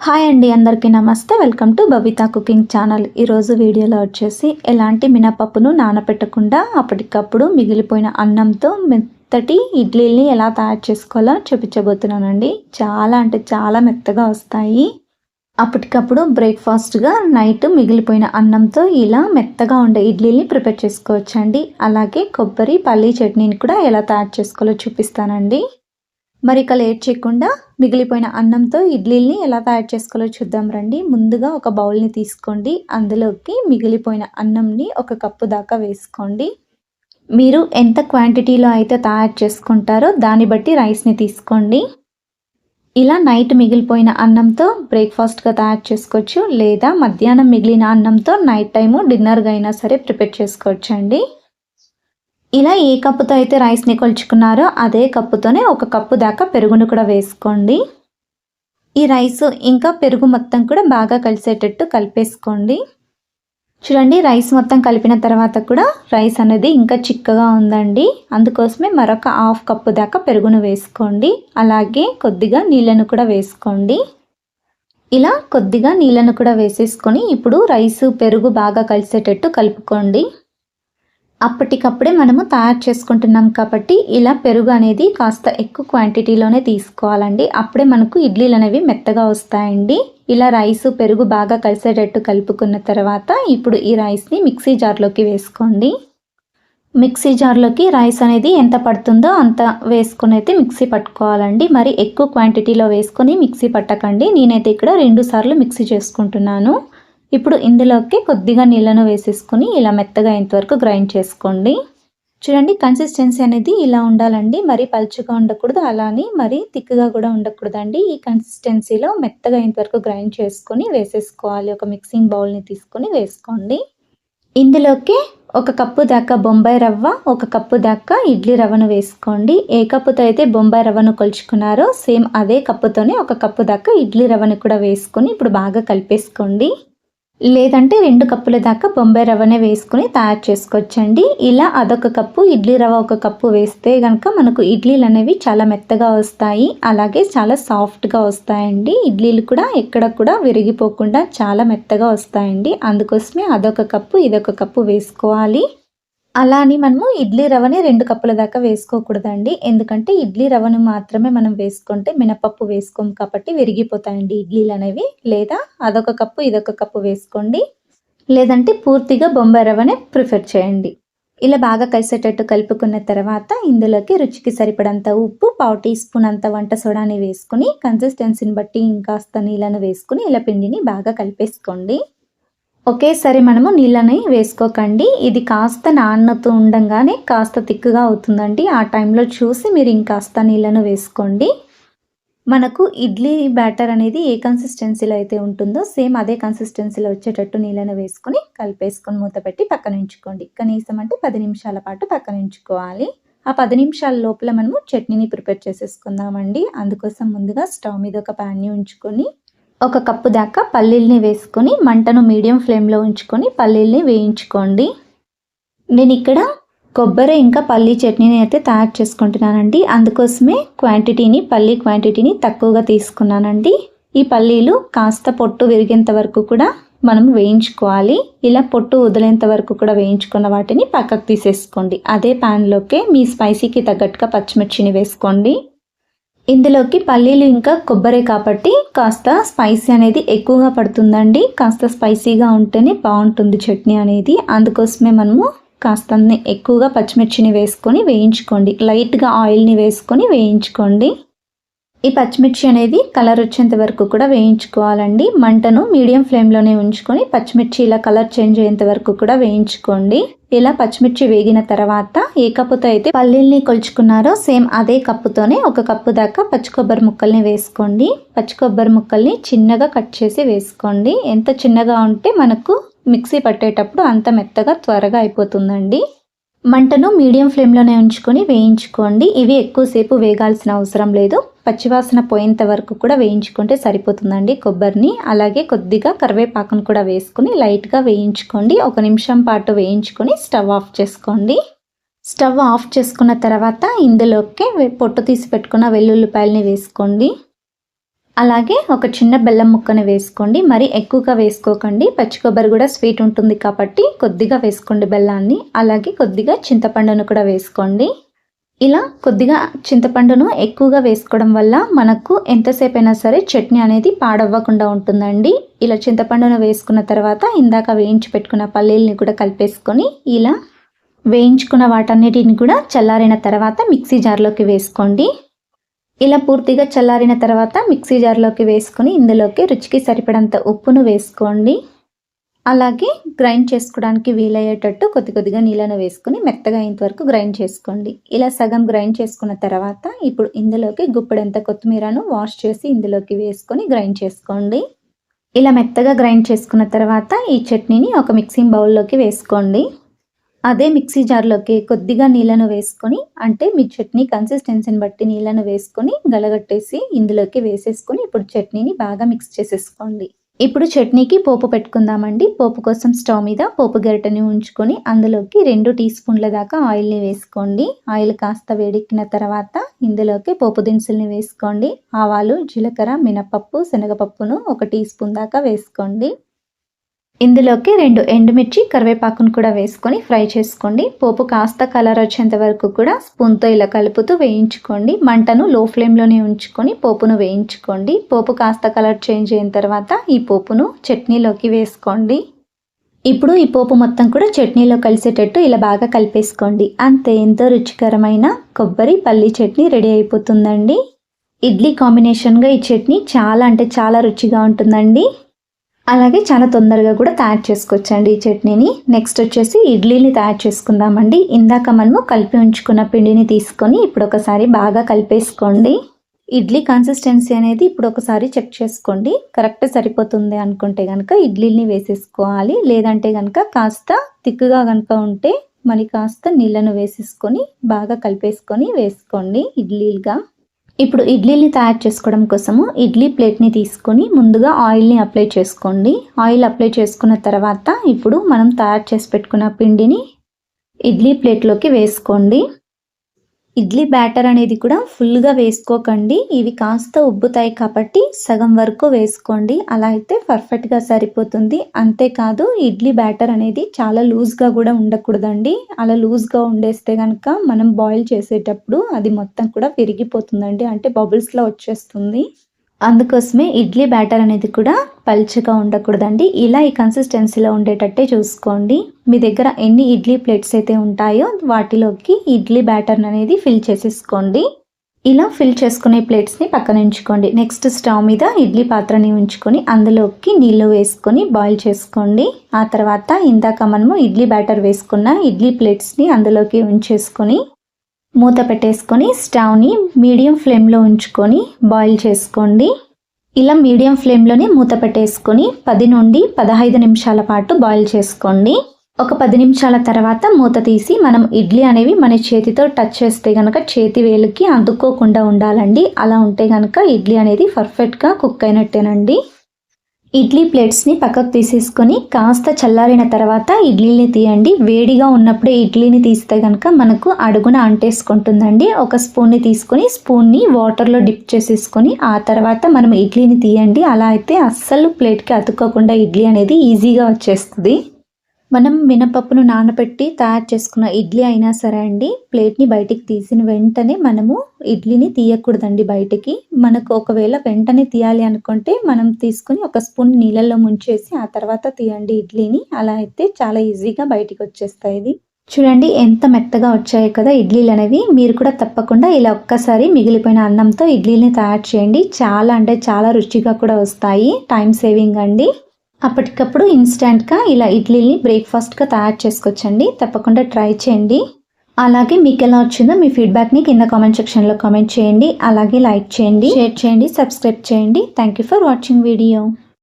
Hi అండి, అందరికీ నమస్తే. Welcome to Babita cooking channel. ఈరోజు వీడియోలో వచ్చేసి ఎలాంటి మినపప్పును నానబెట్టకుండా అప్పటికప్పుడు మిగిలిపోయిన అన్నంతో మెత్తటి ఇడ్లీని ఎలా తయారు చేసుకోవాలో చూపించబోతున్నానండి. చాలా అంటే చాలా మెత్తగా వస్తాయి. అప్పటికప్పుడు బ్రేక్ఫాస్ట్గా నైట్ మిగిలిపోయిన అన్నంతో ఇలా మెత్తగా ఉండే ఇడ్లీని ప్రిపేర్ చేసుకోవచ్చండి. అలాగే కొబ్బరి పల్లీ చట్నీని కూడా ఎలా తయారు చేసుకోవాలో చూపిస్తానండి. మరి ఇక లేట్ చేయకుండా మిగిలిపోయిన అన్నంతో ఇడ్లీని ఎలా తయారు చేసుకోవాలో చూద్దాం రండి. ముందుగా ఒక బౌల్ని తీసుకోండి. అందులోకి మిగిలిపోయిన అన్నంని ఒక కప్పు దాకా వేసుకోండి. మీరు ఎంత క్వాంటిటీలో అయితే తయారు చేసుకుంటారో దాన్ని బట్టి రైస్ని తీసుకోండి. ఇలా నైట్ మిగిలిపోయిన అన్నంతో బ్రేక్ఫాస్ట్గా తయారు చేసుకోవచ్చు, లేదా మధ్యాహ్నం మిగిలిన అన్నంతో నైట్ టైము డిన్నర్గా అయినా సరే ప్రిపేర్ చేసుకోవచ్చండి. ఇలా ఏ కప్పుతో అయితే రైస్ని కొలుచుకున్నారో అదే కప్పుతోనే ఒక కప్పు దాకా పెరుగును కూడా వేసుకోండి. ఈ రైస్ ఇంకా పెరుగు మొత్తం కూడా బాగా కలిసేటట్టు కలిపేసుకోండి. చూడండి, రైస్ మొత్తం కలిపిన తర్వాత కూడా రైస్ అనేది ఇంకా చిక్కగా ఉందండి. అందుకోసమే మరొక హాఫ్ కప్పు దాకా పెరుగును వేసుకోండి. అలాగే కొద్దిగా నీళ్ళను కూడా వేసుకోండి. ఇలా కొద్దిగా నీళ్ళను కూడా వేసేసుకొని ఇప్పుడు రైస్ పెరుగు బాగా కలిసేటట్టు కలుపుకోండి. అప్పటికప్పుడే మనము తయారు చేసుకుంటున్నాం కాబట్టి ఇలా పెరుగు అనేది కాస్త ఎక్కువ క్వాంటిటీలోనే తీసుకోవాలండి. అప్పుడే మనకు ఇడ్లీలు అనేవి మెత్తగా వస్తాయండి. ఇలా రైసు పెరుగు బాగా కలిసేటట్టు కలుపుకున్న తర్వాత ఇప్పుడు ఈ రైస్ని మిక్సీ జార్లోకి వేసుకోండి. మిక్సీ జార్లోకి రైస్ అనేది ఎంత పడుతుందో అంత వేసుకొని అయితే మిక్సీ పట్టుకోవాలండి. మరి ఎక్కువ క్వాంటిటీలో వేసుకొని మిక్సీ పట్టకండి. నేనైతే ఇక్కడ 2 సార్లు మిక్సీ చేసుకుంటున్నాను. ఇప్పుడు ఇందులోకి కొద్దిగా నీళ్ళను వేసేసుకొని ఇలా మెత్తగా ఇంతవరకు గ్రైండ్ చేసుకోండి. చూడండి, కన్సిస్టెన్సీ అనేది ఇలా ఉండాలండి. మరి పలుచగా ఉండకూడదు, అలానే మరి థిక్గా కూడా ఉండకూడదండి. ఈ కన్సిస్టెన్సీలో మెత్తగా ఇంతవరకు గ్రైండ్ చేసుకొని వేసేసుకోవాలి. ఒక మిక్సింగ్ బౌల్ని తీసుకొని వేసుకోండి. ఇందులోకి ఒక కప్పు దాకా బొంబాయి రవ్వ, ఒక కప్పు దాకా ఇడ్లీ రవ్వను వేసుకోండి. ఏ కప్పుతో అయితే బొంబాయి రవ్వను కొలుచుకున్నారో సేమ్ అదే కప్పుతోనే ఒక కప్పు దాకా ఇడ్లీ రవ్వను కూడా వేసుకొని ఇప్పుడు బాగా కలిపేసుకోండి. లేదంటే 2 కప్పుల దాకా బొంబాయి రవ్వనే వేసుకుని తయారు చేసుకోవచ్చండి. ఇలా అదొక కప్పు, ఇడ్లీ రవ్వ ఒక కప్పు వేస్తే కనుక మనకు ఇడ్లీలు అనేవి చాలా మెత్తగా వస్తాయి. అలాగే చాలా సాఫ్ట్గా వస్తాయండి. ఇడ్లీలు కూడా ఎక్కడ కూడా విరిగిపోకుండా చాలా మెత్తగా వస్తాయండి. అందుకోసమే అదొక కప్పు, ఇదొక కప్పు వేసుకోవాలి. అలా అని మనము ఇడ్లీ రవ్వని 2 కప్పుల దాకా వేసుకోకూడదండి. ఎందుకంటే ఇడ్లీ రవ్వను మాత్రమే మనం వేసుకుంటే మినపప్పు వేసుకోము కాబట్టి విరిగిపోతాయండి ఇడ్లీలు అనేవి. లేదా అదొక కప్పు, ఇదొక కప్పు వేసుకోండి. లేదంటే పూర్తిగా బొంబాయి రవ్వనే ప్రిఫర్ చేయండి. ఇలా బాగా కలిసేటట్టు కలుపుకున్న తర్వాత ఇందులోకి రుచికి సరిపడంత ఉప్పు, 1/2 టీ స్పూన్ అంత వంట సోడాని వేసుకుని కన్సిస్టెన్సీని బట్టి ఇంకాస్త నీళ్ళను వేసుకుని ఇలా పిండిని బాగా కలిపేసుకోండి. ఒకేసారి మనము నీళ్ళని వేసుకోకండి. ఇది కాస్త నానుతూ ఉండంగానే కాస్త థిక్గా అవుతుందండి. ఆ టైంలో చూసి మీరు ఇంకాస్త నీళ్ళను వేసుకోండి. మనకు ఇడ్లీ బ్యాటర్ అనేది ఏ కన్సిస్టెన్సీలో అయితే ఉంటుందో సేమ్ అదే కన్సిస్టెన్సీలో వచ్చేటట్టు నీళ్ళను వేసుకొని కలిపేసుకొని మూత పెట్టి పక్కన ఉంచుకోండి. కనీసం అంటే 10 నిమిషాల పాటు పక్కన ఉంచుకోవాలి. ఆ 10 నిమిషాల లోపల మనము చట్నీని ప్రిపేర్ చేసేసుకుందామండి. అందుకోసం ముందుగా స్టవ్ మీద ఒక ప్యాన్ని ఉంచుకొని ఒక కప్పు దాకా పల్లీల్ని వేసుకొని మంటను మీడియం ఫ్లేమ్లో ఉంచుకొని పల్లీల్ని వేయించుకోండి. నేను ఇక్కడ కొబ్బరి ఇంకా పల్లీ చట్నీని అయితే తయారు చేసుకుంటున్నానండి. అందుకోసమే పల్లీ క్వాంటిటీని తక్కువగా తీసుకున్నానండి. ఈ పల్లీలు కాస్త పొట్టు విరిగేంత వరకు కూడా మనం వేయించుకోవాలి. ఇలా పొట్టు వదిలేంత వరకు కూడా వేయించుకున్న వాటిని పక్కకు తీసేసుకోండి. అదే ప్యాన్లోకే మీ స్పైసీకి తగ్గట్టుగా పచ్చిమిర్చిని వేసుకోండి. ఇందులోకి పల్లీలు ఇంకా కొబ్బరి కాబట్టి కాస్త స్పైసీ అనేది ఎక్కువగా పడుతుందండి. కాస్త స్పైసీగా ఉంటేనే బాగుంటుంది చట్నీ అనేది. అందుకోసమే మనము కాస్త ఎక్కువగా పచ్చిమిర్చిని వేసుకొని వేయించుకోండి. లైట్గా ఆయిల్ని వేసుకొని వేయించుకోండి. ఈ పచ్చిమిర్చి అనేది కలర్ వచ్చేంత వరకు కూడా వేయించుకోవాలండి. మంటను మీడియం ఫ్లేమ్లోనే ఉంచుకొని పచ్చిమిర్చి ఇలా కలర్ చేంజ్ అయ్యేంత వరకు కూడా వేయించుకోండి. ఇలా పచ్చిమిర్చి వేగిన తర్వాత ఏ కప్పుతో అయితే పల్లీల్ని కొలుచుకున్నారో సేమ్ అదే కప్పుతోనే ఒక కప్పు దాకా పచ్చి కొబ్బరి ముక్కల్ని వేసుకోండి. పచ్చి కొబ్బరి ముక్కల్ని చిన్నగా కట్ చేసి వేసుకోండి. ఎంత చిన్నగా ఉంటే మనకు మిక్సీ పట్టేటప్పుడు అంత మెత్తగా త్వరగా అయిపోతుందండి. మంటను మీడియం ఫ్లేమ్లోనే ఉంచుకొని వేయించుకోండి. ఇవి ఎక్కువసేపు వేగాల్సిన అవసరం లేదు. పచ్చివాసన పోయేంత వరకు కూడా వేయించుకుంటే సరిపోతుందండి కొబ్బరిని. అలాగే కొద్దిగా కరివేపాకును కూడా వేసుకుని లైట్గా వేయించుకోండి. 1 నిమిషం పాటు వేయించుకొని స్టవ్ ఆఫ్ చేసుకోండి. స్టవ్ ఆఫ్ చేసుకున్న తర్వాత ఇందులోకి పొట్టు తీసి పెట్టుకున్న వెల్లుల్లిపాయలని వేసుకోండి. అలాగే ఒక చిన్న బెల్లం ముక్కను వేసుకోండి, మరి ఎక్కువగా వేసుకోకండి, పచ్చి కొబ్బరి కూడా స్వీట్ ఉంటుంది కాబట్టి కొద్దిగా వేసుకోండి బెల్లాన్ని. అలాగే కొద్దిగా చింతపండును కూడా వేసుకోండి. ఇలా కొద్దిగా చింతపండును ఎక్కువగా వేసుకోవడం వల్ల మనకు ఎంతసేపు అయినా సరే చట్నీ అనేది పాడవ్వకుండా ఉంటుందండి. ఇలా చింతపండును వేసుకున్న తర్వాత ఇందాక వేయించి పెట్టుకున్న పల్లీలని కూడా కలిపేసుకొని ఇలా వేయించుకున్న వాటన్నిటిని కూడా చల్లారిన తర్వాత మిక్సీ జార్లోకి వేసుకోండి. ఇలా పూర్తిగా చల్లారిన తర్వాత మిక్సీ జార్లోకి వేసుకొని ఇందులోకి రుచికి సరిపడంత ఉప్పును వేసుకోండి. అలాగే గ్రైండ్ చేసుకోవడానికి వీలయ్యేటట్టు కొద్దిగా నీళ్ళను వేసుకొని మెత్తగా అయ్యేంత వరకు గ్రైండ్ చేసుకోండి. ఇలా సగం గ్రైండ్ చేసుకున్న తర్వాత ఇప్పుడు ఇందులోకి గుప్పెడంత కొత్తిమీరను వాష్ చేసి ఇందులోకి వేసుకొని గ్రైండ్ చేసుకోండి. ఇలా మెత్తగా గ్రైండ్ చేసుకున్న తర్వాత ఈ చట్నీని ఒక మిక్సింగ్ బౌల్లోకి వేసుకోండి. అదే మిక్సీ జార్లోకి కొద్దిగా నీళ్ళను వేసుకొని, అంటే మీ చట్నీ కన్సిస్టెన్సీని బట్టి నీళ్ళను వేసుకొని గలగట్టేసి ఇందులోకి వేసేసుకొని ఇప్పుడు చట్నీని బాగా మిక్స్ చేసేసుకోండి. ఇప్పుడు చట్నీకి పోపు పెట్టుకుందామండి. పోపు కోసం స్టవ్ మీద పోపు గరిటెని ఉంచుకొని అందులోకి 2 టీ స్పూన్ల దాకా ఆయిల్ని వేసుకోండి. ఆయిల్ కాస్త వేడెక్కిన తర్వాత ఇందులోకి పోపు దినుసుల్ని వేసుకోండి. ఆవాలు, జీలకర్ర, మినపప్పు, శనగపప్పును 1 టీ స్పూన్ దాకా వేసుకోండి. ఇందులోకి 2 ఎండుమిర్చి, కరివేపాకును కూడా వేసుకొని ఫ్రై చేసుకోండి. పోపు కాస్త కలర్ వచ్చేంత వరకు కూడా స్పూన్తో ఇలా కలుపుతూ వేయించుకోండి. మంటను లో ఫ్లేమ్లోనే ఉంచుకొని పోపును వేయించుకోండి. పోపు కాస్త కలర్ చేంజ్ అయిన తర్వాత ఈ పోపును చట్నీలోకి వేసుకోండి. ఇప్పుడు ఈ పోపు మొత్తం కూడా చట్నీలో కలిసేటట్టు ఇలా బాగా కలిపేసుకోండి. అంతే, ఎంతో రుచికరమైన కొబ్బరి పల్లి చట్నీ రెడీ అయిపోతుందండి. ఇడ్లీ కాంబినేషన్గా ఈ చట్నీ చాలా అంటే చాలా రుచిగా ఉంటుందండి. అలాగే చాలా తొందరగా కూడా తయారు చేసుకోవచ్చండి ఈ చట్నీని. నెక్స్ట్ వచ్చేసి ఇడ్లీని తయారు చేసుకుందామండి. ఇందాక మనము కలిపి ఉంచుకున్న పిండిని తీసుకొని ఇప్పుడు ఒకసారి బాగా కలిపేసుకోండి. ఇడ్లీ కన్సిస్టెన్సీ అనేది ఇప్పుడు ఒకసారి చెక్ చేసుకోండి. కరెక్ట్ సరిపోతుంది అనుకుంటే కనుక ఇడ్లీని వేసేసుకోవాలి. లేదంటే కనుక కాస్త థిక్గా కనుక ఉంటే మరి కాస్త నీళ్ళను వేసేసుకొని బాగా కలిపేసుకొని వేసుకోండి ఇడ్లీలుగా. ఇప్పుడు ఇడ్లీని తయారు చేసుకోవడం కోసము ఇడ్లీ ప్లేట్ని తీసుకొని ముందుగా ఆయిల్ని అప్లై చేసుకోండి. ఆయిల్ అప్లై చేసుకున్న తర్వాత ఇప్పుడు మనం తయారు చేసి పెట్టుకున్న పిండిని ఇడ్లీ ప్లేట్లోకి వేసుకోండి. ఇడ్లీ బ్యాటర్ అనేది కూడా ఫుల్గా వేసుకోకండి, ఇవి కాస్త ఉబ్బుతాయి కాబట్టి సగం వరకు వేసుకోండి. అలా అయితే పర్ఫెక్ట్గా సరిపోతుంది. అంతేకాదు ఇడ్లీ బ్యాటర్ అనేది చాలా లూజ్గా కూడా ఉండకూడదండి. అలా లూజ్గా ఉండేస్తే కనుక మనం బాయిల్ చేసేటప్పుడు అది మొత్తం కూడా విరిగిపోతుందండి, అంటే బబుల్స్లో వచ్చేస్తుంది. అందుకోసమే ఇడ్లీ బ్యాటర్ అనేది కూడా పల్చగా ఉండకూడదండి. ఇలా ఈ కన్సిస్టెన్సీలో ఉండేటట్టే చూసుకోండి. మీ దగ్గర ఎన్ని ఇడ్లీ ప్లేట్స్ అయితే ఉంటాయో వాటిలోకి ఇడ్లీ బ్యాటర్ అనేది ఫిల్ చేసేసుకోండి. ఇలా ఫిల్ చేసుకునే ప్లేట్స్ని పక్కన ఉంచుకోండి. నెక్స్ట్ స్టవ్ మీద ఇడ్లీ పాత్రని ఉంచుకొని అందులోకి నీళ్ళు వేసుకొని బాయిల్ చేసుకోండి. ఆ తర్వాత ఇందాక మనము ఇడ్లీ బ్యాటర్ వేసుకున్న ఇడ్లీ ప్లేట్స్ని అందులోకి ఉంచేసుకొని మూత పెట్టేసుకొని స్టవ్ని మీడియం ఫ్లేమ్లో ఉంచుకొని బాయిల్ చేసుకోండి. ఇలా మీడియం ఫ్లేమ్లోనే మూత పెట్టేసుకొని 10 నుండి 15 నిమిషాల పాటు బాయిల్ చేసుకోండి. ఒక 10 నిమిషాల తర్వాత మూత తీసి మనం ఇడ్లీ అనేవి మన చేతితో టచ్ చేస్తే కనుక చేతి వేలుకి అందుకోకుండా ఉండాలండి. అలా ఉంటే కనుక ఇడ్లీ అనేది పర్ఫెక్ట్గా కుక్ అయినట్టేనండి. ఇడ్లీ ప్లేట్స్ని పక్కకు తీసేసుకొని కాస్త చల్లారిన తర్వాత ఇడ్లీని తీయండి. వేడిగా ఉన్నప్పుడే ఇడ్లీని తీస్తే కనుక మనకు అడుగున అంటేసుకుంటుందండి. ఒక స్పూన్ని తీసుకొని స్పూన్ని వాటర్లో డిప్ చేసేసుకొని ఆ తర్వాత మనం ఇడ్లీని తీయండి. అలా అయితే అస్సలు ప్లేట్కి అతుక్కోకుండా ఇడ్లీ అనేది ఈజీగా వచ్చేస్తుంది. మనం మినపప్పును నానబెట్టి తయారు చేసుకున్న ఇడ్లీ అయినా సరే అండి, ప్లేట్ని బయటికి తీసిన వెంటనే మనము ఇడ్లీని తీయకూడదండి బయటికి. మనకు ఒకవేళ వెంటనే తీయాలి అనుకుంటే మనం తీసుకుని ఒక స్పూన్ నీళ్ళల్లో ముంచేసి ఆ తర్వాత తీయండి ఇడ్లీని. అలా అయితే చాలా ఈజీగా బయటికి వచ్చేస్తాయి. చూడండి ఎంత మెత్తగా వచ్చాయి కదా ఇడ్లీలు అనేవి. మీరు కూడా తప్పకుండా ఇలా ఒక్కసారి మిగిలిపోయిన అన్నంతో ఇడ్లీని తయారు చేయండి. చాలా అంటే చాలా రుచిగా కూడా వస్తాయి. టైం సేవింగ్ అండి. అప్పటికప్పుడు ఇన్స్టెంట్గా ఇలా ఇడ్లీని బ్రేక్ఫాస్ట్గా తయారు చేసుకోవచ్చండి. తప్పకుండా ట్రై చేయండి. అలాగే మీకు ఎలా వచ్చిందో మీ ఫీడ్బ్యాక్ని కింద కామెంట్ సెక్షన్లో కామెంట్ చేయండి. అలాగే లైక్ చేయండి, షేర్ చేయండి, సబ్స్క్రైబ్ చేయండి. Thank you for watching video.